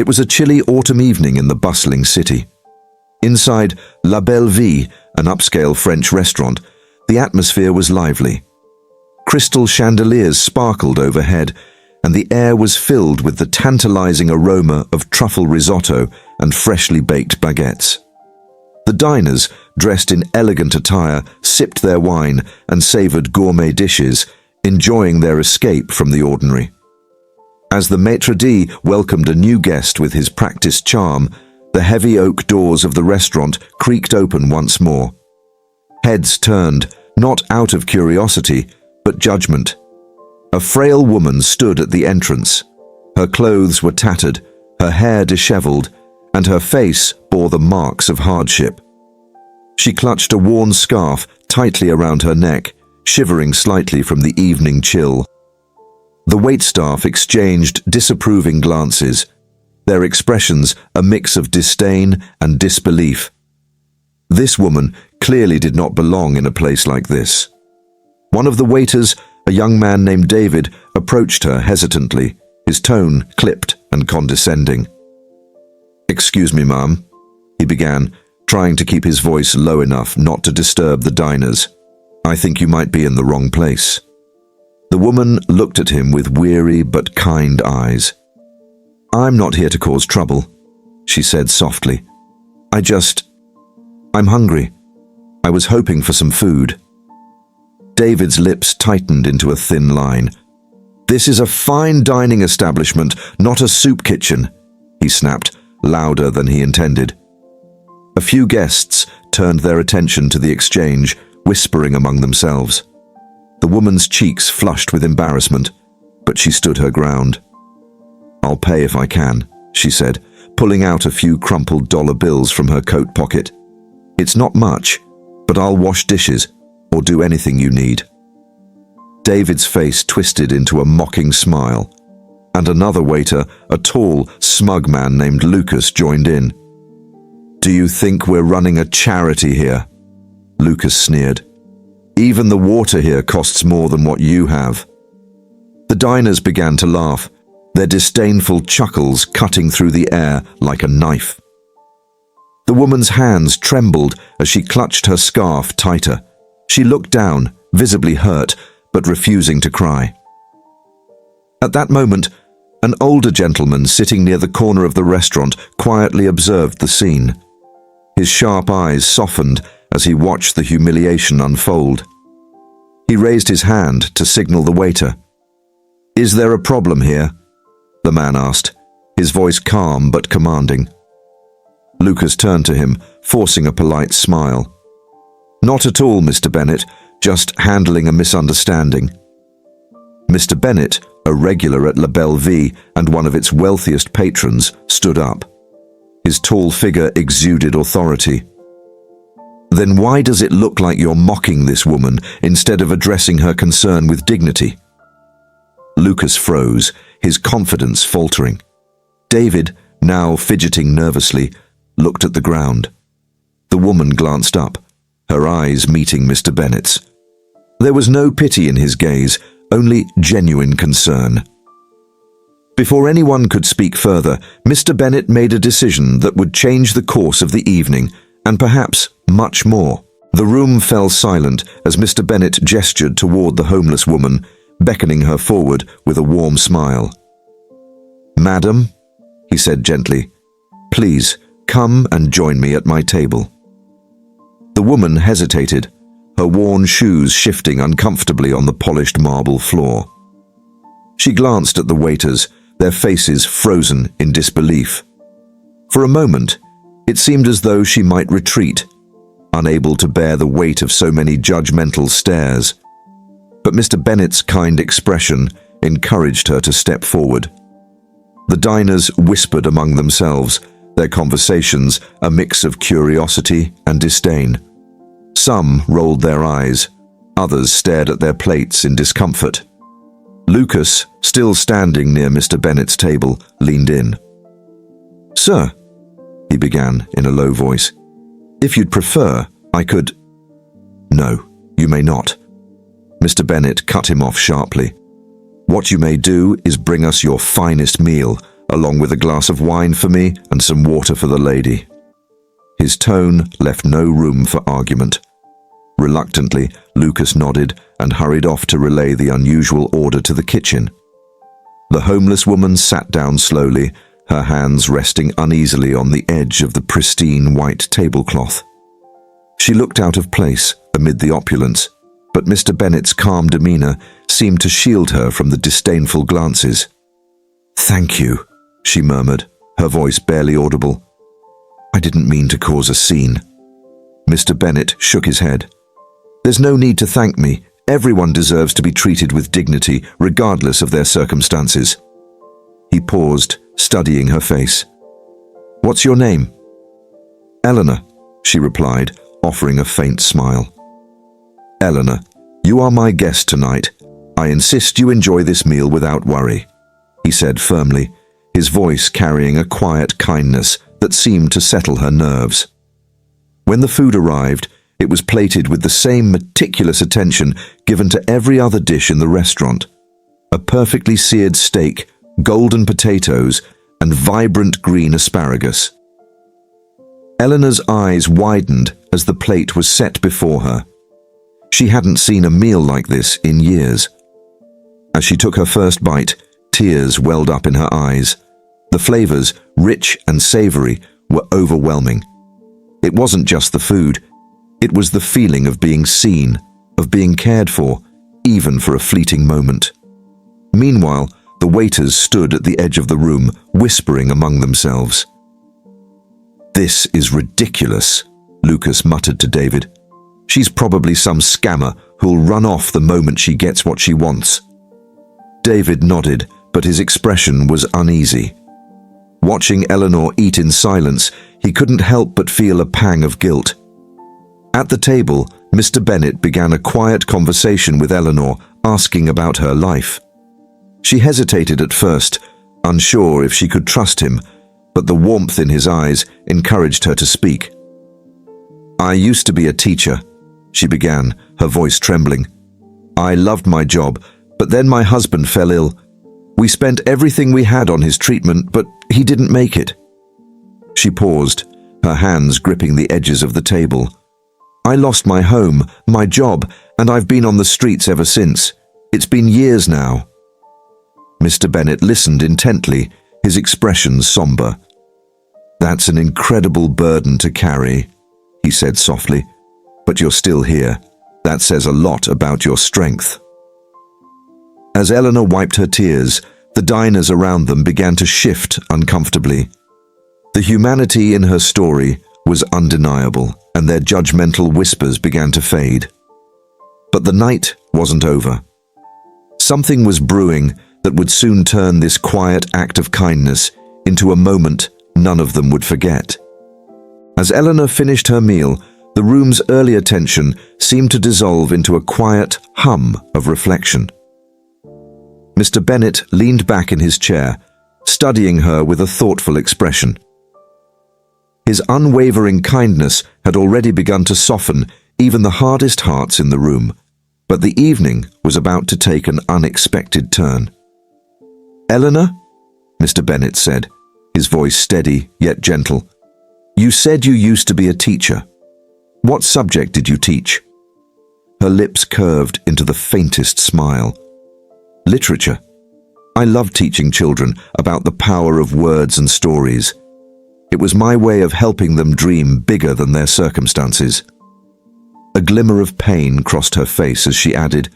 It was a chilly autumn evening in the bustling city. Inside La Belle Vie, an upscale French restaurant, the atmosphere was lively. Crystal chandeliers sparkled overhead, and the air was filled with the tantalizing aroma of truffle risotto and freshly baked baguettes. The diners, dressed in elegant attire, sipped their wine and savored gourmet dishes, enjoying their escape from the ordinary. As the maître d' welcomed a new guest with his practiced charm, the heavy oak doors of the restaurant creaked open once more. Heads turned, not out of curiosity, but judgment. A frail woman stood at the entrance. Her clothes were tattered, her hair disheveled, and her face bore the marks of hardship. She clutched a worn scarf tightly around her neck, shivering slightly from the evening chill. The waitstaff exchanged disapproving glances, their expressions a mix of disdain and disbelief. This woman clearly did not belong in a place like this. One of the waiters, a young man named David, approached her hesitantly, his tone clipped and condescending. "Excuse me, ma'am," he began, trying to keep his voice low enough not to disturb the diners. "I think you might be in the wrong place." The woman looked at him with weary but kind eyes. "I'm not here to cause trouble," she said softly. I'm hungry. I was hoping for some food." David's lips tightened into a thin line. "This is a fine dining establishment, not a soup kitchen," he snapped, louder than he intended. A few guests turned their attention to the exchange, whispering among themselves. The woman's cheeks flushed with embarrassment, but she stood her ground. "I'll pay if I can," she said, pulling out a few crumpled dollar bills from her coat pocket. "It's not much, but I'll wash dishes or do anything you need." David's face twisted into a mocking smile, and another waiter, a tall, smug man named Lucas, joined in. "Do you think we're running a charity here?" Lucas sneered. "Even the water here costs more than what you have." The diners began to laugh, their disdainful chuckles cutting through the air like a knife. The woman's hands trembled as she clutched her scarf tighter. She looked down, visibly hurt, but refusing to cry. At that moment, an older gentleman sitting near the corner of the restaurant quietly observed the scene. His sharp eyes softened as he watched the humiliation unfold. He raised his hand to signal the waiter. "Is there a problem here?" the man asked, his voice calm but commanding. Lucas turned to him, forcing a polite smile. "Not at all, Mr. Bennett, just handling a misunderstanding." Mr. Bennett, a regular at La Belle Vie and one of its wealthiest patrons, stood up. His tall figure exuded authority. "Then why does it look like you're mocking this woman instead of addressing her concern with dignity?" Lucas froze, his confidence faltering. David, now fidgeting nervously, looked at the ground. The woman glanced up, her eyes meeting Mr. Bennett's. There was no pity in his gaze, only genuine concern. Before anyone could speak further, Mr. Bennett made a decision that would change the course of the evening, and perhaps much more. The room fell silent as Mr. Bennett gestured toward the homeless woman, beckoning her forward with a warm smile. "Madam," he said gently, "please come and join me at my table." The woman hesitated, her worn shoes shifting uncomfortably on the polished marble floor. She glanced at the waiters, their faces frozen in disbelief. For a moment, it seemed as though she might retreat, unable to bear the weight of so many judgmental stares. But Mr. Bennett's kind expression encouraged her to step forward. The diners whispered among themselves, their conversations a mix of curiosity and disdain. Some rolled their eyes, others stared at their plates in discomfort. Lucas, still standing near Mr. Bennett's table, leaned in. "Sir," he began in a low voice, "if you'd prefer, I could—" "No, you may not." Mr. Bennett cut him off sharply. "What you may do is bring us your finest meal, along with a glass of wine for me and some water for the lady." His tone left no room for argument. Reluctantly, Lucas nodded and hurried off to relay the unusual order to the kitchen. The homeless woman sat down slowly, her hands resting uneasily on the edge of the pristine white tablecloth. She looked out of place amid the opulence, but Mr. Bennet's calm demeanor seemed to shield her from the disdainful glances. "Thank you," she murmured, her voice barely audible. "I didn't mean to cause a scene." Mr. Bennet shook his head. "There's no need to thank me. Everyone deserves to be treated with dignity, regardless of their circumstances." He paused, studying her face. "What's your name?" "Eleanor," she replied, offering a faint smile. "Eleanor, you are my guest tonight. I insist you enjoy this meal without worry," he said firmly, his voice carrying a quiet kindness that seemed to settle her nerves. When the food arrived, it was plated with the same meticulous attention given to every other dish in the restaurant. A perfectly seared steak, golden potatoes, and vibrant green asparagus. Eleanor's eyes widened as the plate was set before her. She hadn't seen a meal like this in years. As she took her first bite, tears welled up in her eyes. The flavors, rich and savory, were overwhelming. It wasn't just the food. It was the feeling of being seen, of being cared for, even for a fleeting moment. Meanwhile, the waiters stood at the edge of the room, whispering among themselves. "This is ridiculous," Lucas muttered to David. "She's probably some scammer who'll run off the moment she gets what she wants." David nodded, but his expression was uneasy. Watching Eleanor eat in silence, he couldn't help but feel a pang of guilt. At the table, Mr. Bennet began a quiet conversation with Eleanor, asking about her life. She hesitated at first, unsure if she could trust him, but the warmth in his eyes encouraged her to speak. "I used to be a teacher," she began, her voice trembling. "I loved my job, but then my husband fell ill. We spent everything we had on his treatment, but he didn't make it." She paused, her hands gripping the edges of the table. "I lost my home, my job, and I've been on the streets ever since. It's been years now." Mr. Bennet listened intently, his expression somber. "That's an incredible burden to carry," he said softly, "but you're still here. That says a lot about your strength." As Eleanor wiped her tears, the diners around them began to shift uncomfortably. The humanity in her story was undeniable, and their judgmental whispers began to fade. But the night wasn't over. Something was brewing that would soon turn this quiet act of kindness into a moment none of them would forget. As Eleanor finished her meal, the room's earlier tension seemed to dissolve into a quiet hum of reflection. Mr. Bennet leaned back in his chair, studying her with a thoughtful expression. His unwavering kindness had already begun to soften even the hardest hearts in the room, but the evening was about to take an unexpected turn. "Eleanor," Mr. Bennet said, his voice steady yet gentle, "you said you used to be a teacher. What subject did you teach?" Her lips curved into the faintest smile. "Literature. I love teaching children about the power of words and stories. It was my way of helping them dream bigger than their circumstances." A glimmer of pain crossed her face as she added,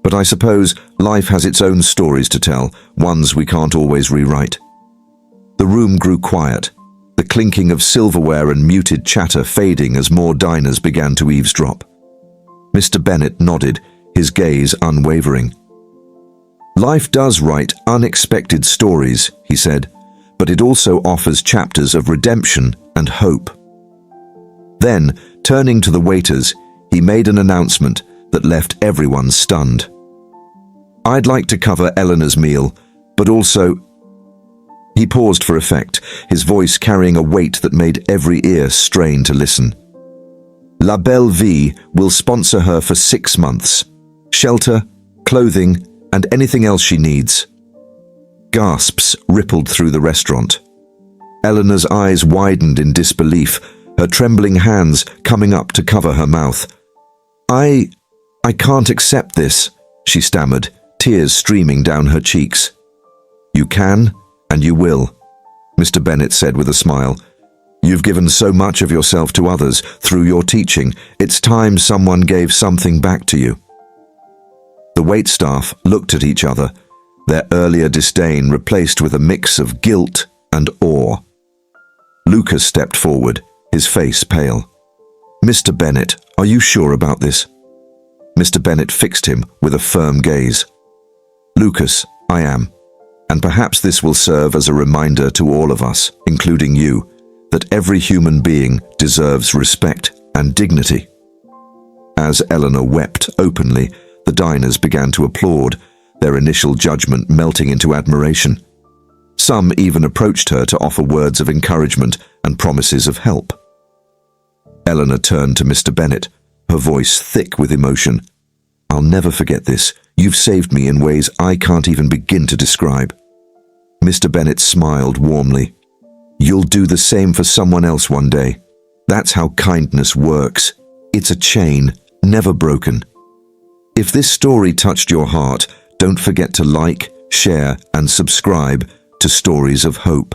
"But I suppose life has its own stories to tell, ones we can't always rewrite." The room grew quiet, the clinking of silverware and muted chatter fading as more diners began to eavesdrop. Mr. Bennet nodded, his gaze unwavering. "Life does write unexpected stories," he said, "but it also offers chapters of redemption and hope." Then, turning to the waiters, he made an announcement that left everyone stunned. "I'd like to cover Eleanor's meal, but also—" He paused for effect, his voice carrying a weight that made every ear strain to listen. "La Belle Vie will sponsor her for 6 months. Shelter, clothing, and anything else she needs." Gasps rippled through the restaurant. Eleanor's eyes widened in disbelief, her trembling hands coming up to cover her mouth. I can't accept this," she stammered, tears streaming down her cheeks. "You can, and you will," Mr. Bennet said with a smile. "You've given so much of yourself to others through your teaching. It's time someone gave something back to you." The waitstaff looked at each other, their earlier disdain replaced with a mix of guilt and awe. Lucas stepped forward, his face pale. "Mr. Bennet, are you sure about this?" Mr. Bennet fixed him with a firm gaze. "Lucas, I am. And perhaps this will serve as a reminder to all of us, including you, that every human being deserves respect and dignity." As Eleanor wept openly, the diners began to applaud, their initial judgment melting into admiration. Some even approached her to offer words of encouragement and promises of help. Eleanor turned to Mr. Bennet, her voice thick with emotion. "I'll never forget this. You've saved me in ways I can't even begin to describe." Mr. Bennet smiled warmly. "You'll do the same for someone else one day. That's how kindness works. It's a chain, never broken." If this story touched your heart, don't forget to like, share, and subscribe to Stories of Hope.